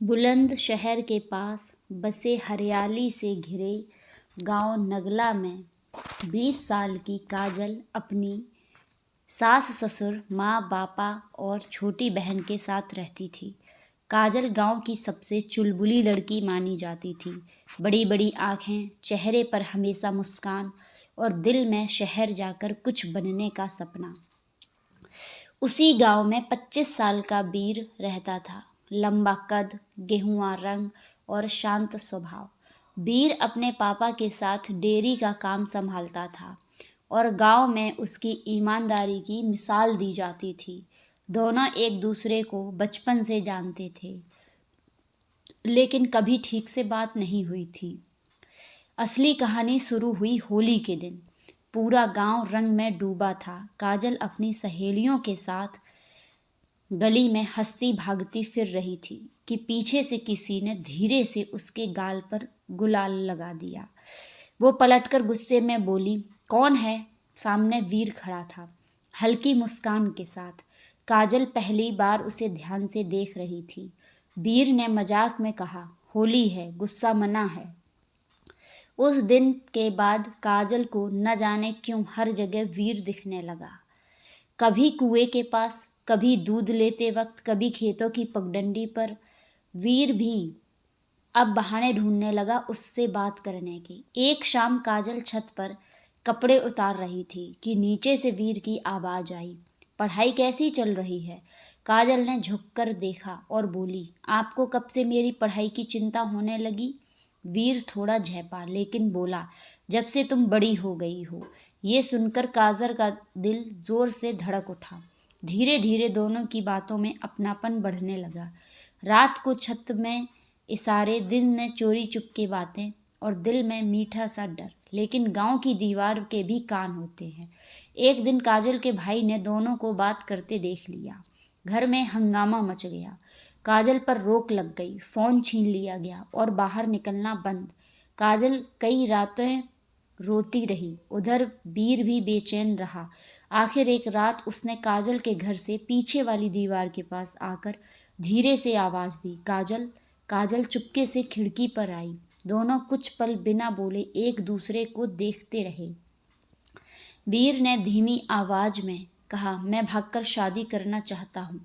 बुलंद शहर के पास बसे हरियाली से घिरे गांव नगला में 20 साल की काजल अपनी सास ससुर माँ बापा और छोटी बहन के साथ रहती थी। काजल गांव की सबसे चुलबुली लड़की मानी जाती थी। बड़ी बड़ी आंखें, चेहरे पर हमेशा मुस्कान और दिल में शहर जाकर कुछ बनने का सपना। उसी गांव में 25 साल का वीर रहता था। लंबा कद, गेहुआ रंग और शांत स्वभाव। वीर अपने पापा के साथ डेयरी का काम संभालता था और गांव में उसकी ईमानदारी की मिसाल दी जाती थी। दोनों एक दूसरे को बचपन से जानते थे, लेकिन कभी ठीक से बात नहीं हुई थी। असली कहानी शुरू हुई होली के दिन। पूरा गांव रंग में डूबा था। काजल अपनी सहेलियों के साथ गली में हंसती भागती फिर रही थी कि पीछे से किसी ने धीरे से उसके गाल पर गुलाल लगा दिया। वो पलटकर गुस्से में बोली, कौन है? सामने वीर खड़ा था, हल्की मुस्कान के साथ। काजल पहली बार उसे ध्यान से देख रही थी। वीर ने मजाक में कहा, होली है, गुस्सा मना है। उस दिन के बाद काजल को न जाने क्यों हर जगह वीर दिखने लगा। कभी कुएं के पास, कभी दूध लेते वक्त, कभी खेतों की पगडंडी पर। वीर भी अब बहाने ढूंढने लगा उससे बात करने की। एक शाम काजल छत पर कपड़े उतार रही थी कि नीचे से वीर की आवाज आई, पढ़ाई कैसी चल रही है? काजल ने झुककर देखा और बोली, आपको कब से मेरी पढ़ाई की चिंता होने लगी? वीर थोड़ा झेपा, लेकिन बोला, जब से तुम बड़ी हो गई हो। ये सुनकर काजल का दिल जोर से धड़क उठा। धीरे धीरे दोनों की बातों में अपनापन बढ़ने लगा। रात को छत में इशारे, दिन में चोरी चुपके बातें और दिल में मीठा सा डर। लेकिन गांव की दीवार के भी कान होते हैं। एक दिन काजल के भाई ने दोनों को बात करते देख लिया। घर में हंगामा मच गया। काजल पर रोक लग गई, फोन छीन लिया गया और बाहर निकलना बंद। काजल कई रातें रोती रही। उधर वीर भी बेचैन रहा। आखिर एक रात उसने काजल के घर से पीछे वाली दीवार के पास आकर धीरे से आवाज दी, काजल। काजल चुपके से खिड़की पर आई। दोनों कुछ पल बिना बोले एक दूसरे को देखते रहे। वीर ने धीमी आवाज में कहा, मैं भागकर शादी करना चाहता हूँ।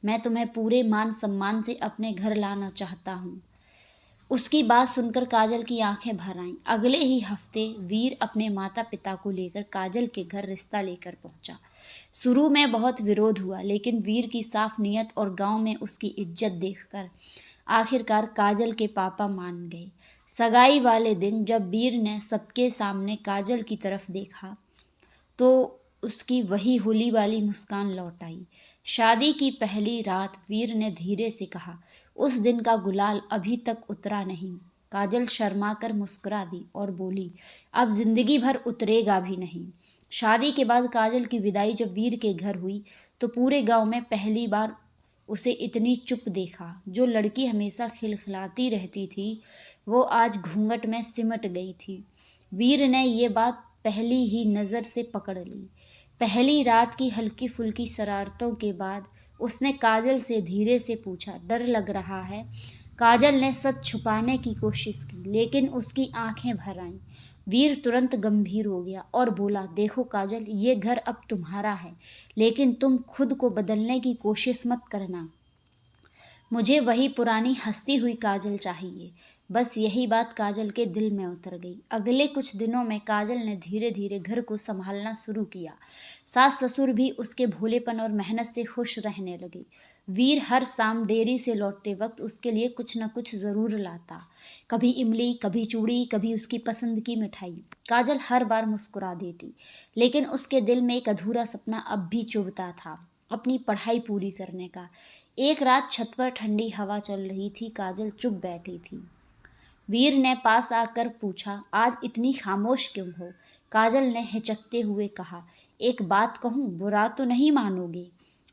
मैं तुम्हें पूरे मान सम्मान से अपने घर लाना चाहता हूँ। उसकी बात सुनकर काजल की आंखें भर आईं। अगले ही हफ्ते वीर अपने माता पिता को लेकर काजल के घर रिश्ता लेकर पहुंचा। शुरू में बहुत विरोध हुआ, लेकिन वीर की साफ नीयत और गांव में उसकी इज्जत देखकर आखिरकार काजल के पापा मान गए। सगाई वाले दिन जब वीर ने सबके सामने काजल की तरफ देखा तो उसकी वही होली वाली मुस्कान लौट आई। शादी की पहली रात वीर ने धीरे से कहा, उस दिन का गुलाल अभी तक उतरा नहीं। काजल शर्मा कर मुस्कुरा दी और बोली, अब जिंदगी भर उतरेगा भी नहीं। शादी के बाद काजल की विदाई जब वीर के घर हुई तो पूरे गांव में पहली बार उसे इतनी चुप देखा। जो लड़की हमेशा खिलखिलाती रहती थी वो आज घूंघट में सिमट गई थी। वीर ने ये बात पहली ही नज़र से पकड़ ली। पहली रात की हल्की फुल्की शरारतों के बाद उसने काजल से धीरे से पूछा, डर लग रहा है? काजल ने सच छुपाने की कोशिश की, लेकिन उसकी आंखें भर आईं। वीर तुरंत गंभीर हो गया और बोला, देखो काजल, ये घर अब तुम्हारा है, लेकिन तुम खुद को बदलने की कोशिश मत करना। मुझे वही पुरानी हंसती हुई काजल चाहिए। बस यही बात काजल के दिल में उतर गई। अगले कुछ दिनों में काजल ने धीरे धीरे घर को संभालना शुरू किया। सास ससुर भी उसके भोलेपन और मेहनत से खुश रहने लगे। वीर हर शाम डेयरी से लौटते वक्त उसके लिए कुछ न कुछ ज़रूर लाता। कभी इमली, कभी चूड़ी, कभी उसकी पसंद की मिठाई। काजल हर बार मुस्कुरा देती, लेकिन उसके दिल में एक अधूरा सपना अब भी चुभता था, अपनी पढ़ाई पूरी करने का। एक रात छत पर ठंडी हवा चल रही थी। काजल चुप बैठी थी। वीर ने पास आकर पूछा, आज इतनी खामोश क्यों हो? काजल ने हिचकते हुए कहा, एक बात कहूँ, बुरा तो नहीं मानोगे?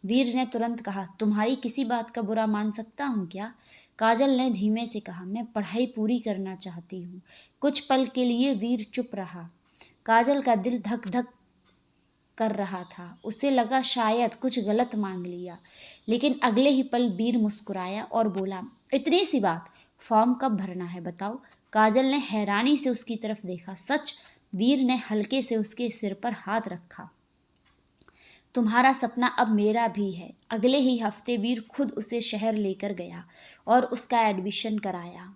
वीर ने तुरंत कहा, तुम्हारी किसी बात का बुरा मान सकता हूँ क्या? काजल ने धीमे से कहा, मैं पढ़ाई पूरी करना चाहती हूँ। कुछ पल के लिए वीर चुप रहा। काजल का दिल धक धक कर रहा था। उसे लगा शायद कुछ गलत मांग लिया, लेकिन अगले ही पल वीर मुस्कुराया और बोला, इतनी सी बात, फॉर्म कब भरना है बताओ? काजल ने हैरानी से उसकी तरफ देखा। सच? वीर ने हल्के से उसके सिर पर हाथ रखा। तुम्हारा सपना अब मेरा भी है। अगले ही हफ्ते वीर खुद उसे शहर लेकर गया और उसका एडमिशन कराया।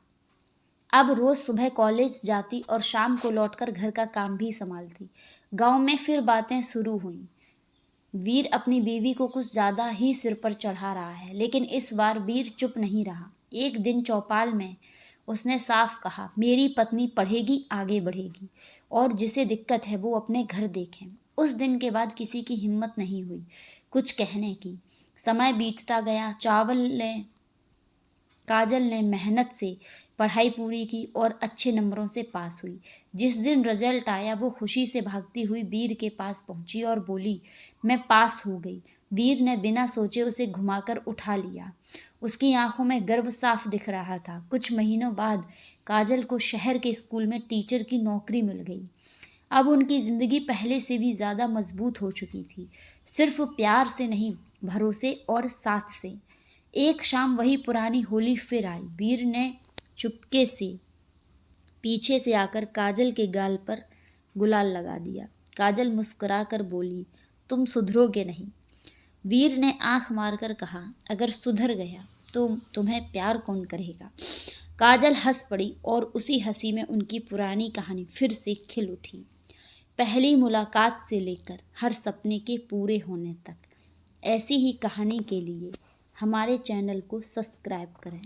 अब रोज सुबह कॉलेज जाती और शाम को लौटकर घर का काम भी संभालती। गांव में फिर बातें शुरू हुईं। वीर अपनी बीवी को कुछ ज्यादा ही सिर पर चढ़ा रहा है, लेकिन इस बार वीर चुप नहीं रहा। एक दिन चौपाल में उसने साफ कहा, मेरी पत्नी पढ़ेगी, आगे बढ़ेगी, और जिसे दिक्कत है वो अपने घर देखें। उस दिन के बाद किसी की हिम्मत नहीं हुई कुछ कहने की। समय बीतता गया। काजल ने मेहनत से पढ़ाई पूरी की और अच्छे नंबरों से पास हुई। जिस दिन रिजल्ट आया वो खुशी से भागती हुई वीर के पास पहुंची और बोली, मैं पास हो गई। वीर ने बिना सोचे उसे घुमाकर उठा लिया। उसकी आंखों में गर्व साफ दिख रहा था। कुछ महीनों बाद काजल को शहर के स्कूल में टीचर की नौकरी मिल गई। अब उनकी जिंदगी पहले से भी ज़्यादा मजबूत हो चुकी थी, सिर्फ प्यार से नहीं, भरोसे और साथ से। एक शाम वही पुरानी होली फिर आई। वीर ने चुपके से पीछे से आकर काजल के गाल पर गुलाल लगा दिया। काजल मुस्कुराकर बोली, तुम सुधरोगे नहीं। वीर ने आंख मारकर कहा, अगर सुधर गया तो तुम्हें प्यार कौन करेगा? काजल हंस पड़ी और उसी हंसी में उनकी पुरानी कहानी फिर से खिल उठी। पहली मुलाकात से लेकर हर सपने के पूरे होने तक। ऐसी ही कहानी के लिए हमारे चैनल को सब्सक्राइब करें।